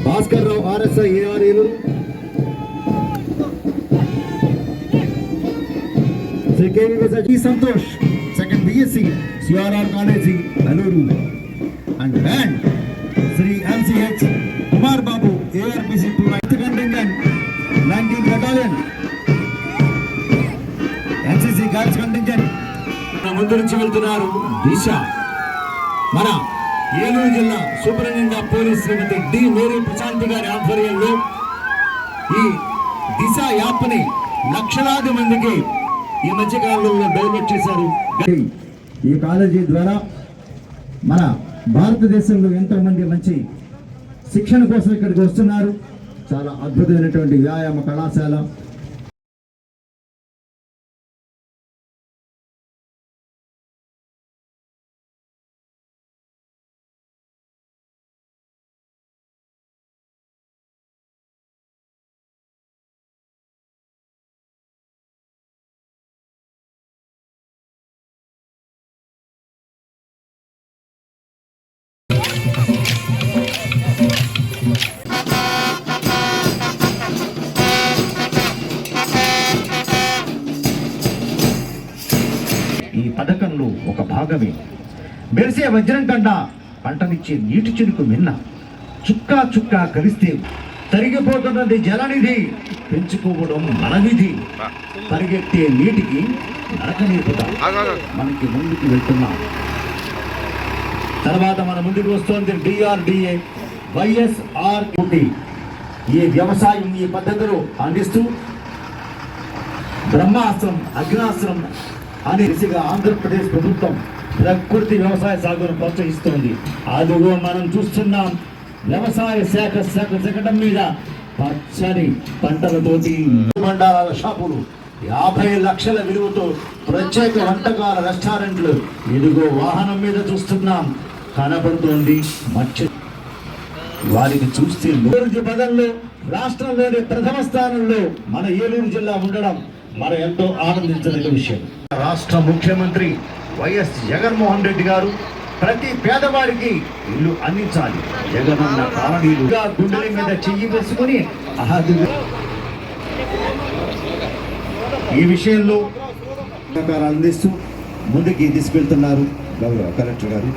Bhaskar Rao RSI ఏఆర్ఏలు, Shri KV Santosh second BSc CRR college Aluru and band Shri MCH Kumar Babu ARPC 9th contingent 19th battalion NCC girls contingent ముందు నుంచి వెళ్తున్నారు. దిశ మన ఏలూరు జిల్లా superintendent of police Shrimati D Mary Prashanti గారి ఆధ్వర్యంలో ఈ దిశ యాప్ని లక్షలాది మందికి ఈ మధ్యకాలంలో డెవలప్ చేశారు. ఈ కాలేజీ ద్వారా మన భారతదేశంలో ఎంతో మంది మంచి శిక్షణ కోసం ఇక్కడికి వస్తున్నారు. చాలా అద్భుతమైనటువంటి వ్యాయామ కళాశాల. ఈ పథకంలో ఒక భాగమే మెరిసే వజ్రం కన్నా పంటనిచ్చే నీటి చినుకు మిన్న చుక్కా చుక్కా కలిస్తే తరిగిపోతున్నది జలనిధి, పెంచుకోవడం మన విధి. పరిగెత్తే నీటికి నరక నేర్పుతా మనకి ముందుకు వెళ్తున్నాం. తర్వాత మన ముందుకు వస్తోంది డిఆర్డిఏ వైఎస్ఆర్ ఈ వ్యవసాయం ఈ పద్ధతులు అందిస్తూ బ్రహ్మాస్త్రం అగ్నాస్త్రం అనే దిశగా ఆంధ్రప్రదేశ్ ప్రభుత్వం ప్రకృతి వ్యవసాయ సాగును ప్రోత్సహిస్తోంది. అదిగో మనం చూస్తున్నాం వ్యవసాయ శాఖ శకటం మీద పచ్చని పంటలతోటి మండలాల షాపులు, 50 లక్షల విలువతో ప్రత్యేక వంటకాల రెస్టారెంట్లు ఇదిగో వాహనం మీద చూస్తున్నాం కనబడుతోంది. మత్స్య వారిని చూస్తే ఏలూరు పదంలో రాష్ట్రంలోని ప్రథమ స్థానంలో మన ఏలూరు జిల్లా ఉండడం మన ఎంతో ఆనందించదగ్గ విషయం. రాష్ట్ర ముఖ్యమంత్రి వైఎస్ జగన్మోహన్ రెడ్డి గారు ప్రతి పేదవాడికి ఇల్లు అందించాలి. జగనన్న కాలనీలుగా గుండెల మీద చెయ్యి వేసుకుని ఈ విషయంలో అందిస్తూ ముందుకి తీసుకెళ్తున్నారు గౌరవ కలెక్టర్ గారు.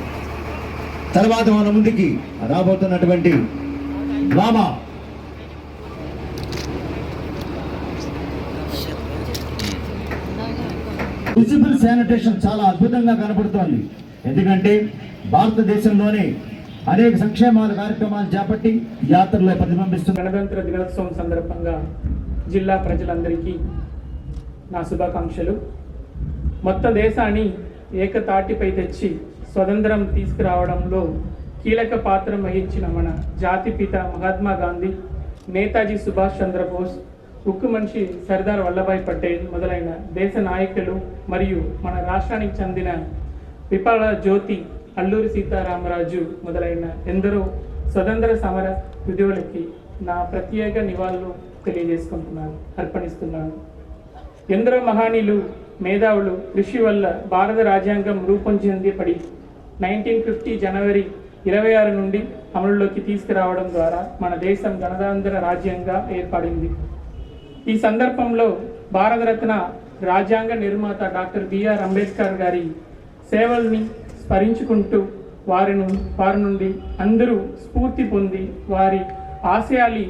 తర్వాత మన ముందుకి రాబోతున్నటువంటి డ్రామా విజిబుల్ శానిటేషన్ చాలా అద్భుతంగా కనబడుతోంది. ఎందుకంటే భారతదేశంలోనే అనేక సంక్షేమాల కార్యక్రమాలు చేపట్టి యాత్రలో ప్రతిబింబిస్తున్న గణతంత్ర దినోత్సవం సందర్భంగా జిల్లా ప్రజలందరికీ నా శుభాకాంక్షలు. మొత్తం దేశాన్ని ఏకతాటిపై తెచ్చి స్వతంత్రం తీసుకురావడంలో కీలక పాత్ర వహించిన మన జాతిపిత మహాత్మా గాంధీ, నేతాజీ సుభాష్ చంద్రబోస్, ఉక్కు మనిషి సర్దార్ వల్లభాయ్ పటేల్ మొదలైన దేశ నాయకులు మరియు మన రాష్ట్రానికి చెందిన విప్లవ జ్యోతి అల్లూరి సీతారామరాజు మొదలైన ఎందరో స్వతంత్ర సమర విధులకి నా ప్రత్యేక నివాళులు అర్పణిస్తున్నాను. ఎందరో మహానీయులు మేధావులు కృషి వల్ల భారత రాజ్యాంగం రూపొందించబడి 1950 జనవరి 26 నుండి అమలులోకి తీసుకురావడం ద్వారా మన దేశం గణతంత్ర రాజ్యంగా ఏర్పడింది. ఈ సందర్భంలో భారతరత్న రాజ్యాంగ నిర్మాత డాక్టర్ బిఆర్ అంబేద్కర్ గారి సేవల్ని స్మరించుకుంటూ వారి నుండి అందరూ స్ఫూర్తి పొంది వారి ఆశయాలి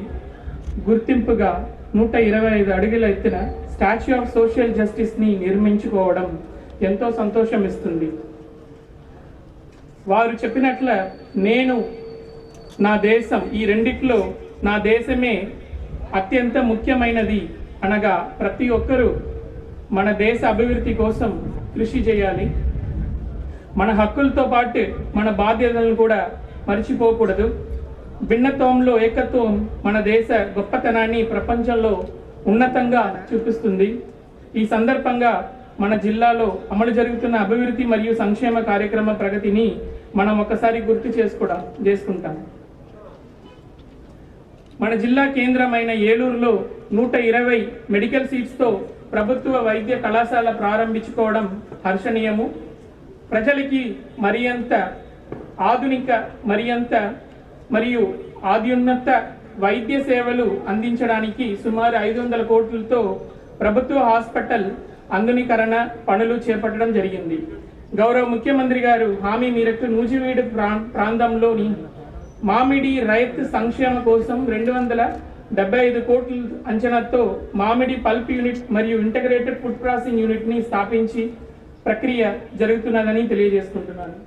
గుర్తింపుగా 125 అడుగుల ఎత్తున స్టాచ్యూ ఆఫ్ సోషల్ జస్టిస్ని నిర్మించుకోవడం ఎంతో సంతోషం ఇస్తుంది. వారు చెప్పినట్ల నేను నా దేశం, ఈ రెండిట్లో నా దేశమే అత్యంత ముఖ్యమైనది అనగా ప్రతి ఒక్కరూ మన దేశ అభివృద్ధి కోసం కృషి చేయాలి. మన హక్కులతో పాటు మన బాధ్యతలను కూడా మర్చిపోకూడదు. భిన్నత్వంలో ఏకత్వం మన దేశ గొప్పతనాన్ని ప్రపంచంలో ఉన్నతంగా చూపిస్తుంది. ఈ సందర్భంగా మన జిల్లాలో అమలు జరుగుతున్న అభివృద్ధి మరియు సంక్షేమ కార్యక్రమ ప్రగతిని మనం ఒకసారి గుర్తు చేసుకుంటాం. మన జిల్లా కేంద్రమైన ఏలూరులో 120 మెడికల్ సీట్స్తో ప్రభుత్వ వైద్య కళాశాల ప్రారంభించుకోవడం హర్షణీయము. ప్రజలకి మరింత ఆధునిక మరియు అత్యున్నత వైద్య సేవలు అందించడానికి సుమారు 500 కోట్లతో ప్రభుత్వ హాస్పిటల్ ఆధునీకరణ పనులు చేపట్టడం జరిగింది. గౌరవ ముఖ్యమంత్రి గారు హామీ మేరకు నూజివీడు ప్రాంతంలోని మామిడి రైతు సంక్షేమ కోసం 275 కోట్ల అంచనాతో మామిడి పల్ప్ యూనిట్ మరియు ఇంటగ్రేటెడ్ ఫుడ్ ప్రాసెసింగ్ యూనిట్ని స్థాపించి ప్రక్రియ జరుగుతున్నదని తెలియజేసుకుంటున్నాను.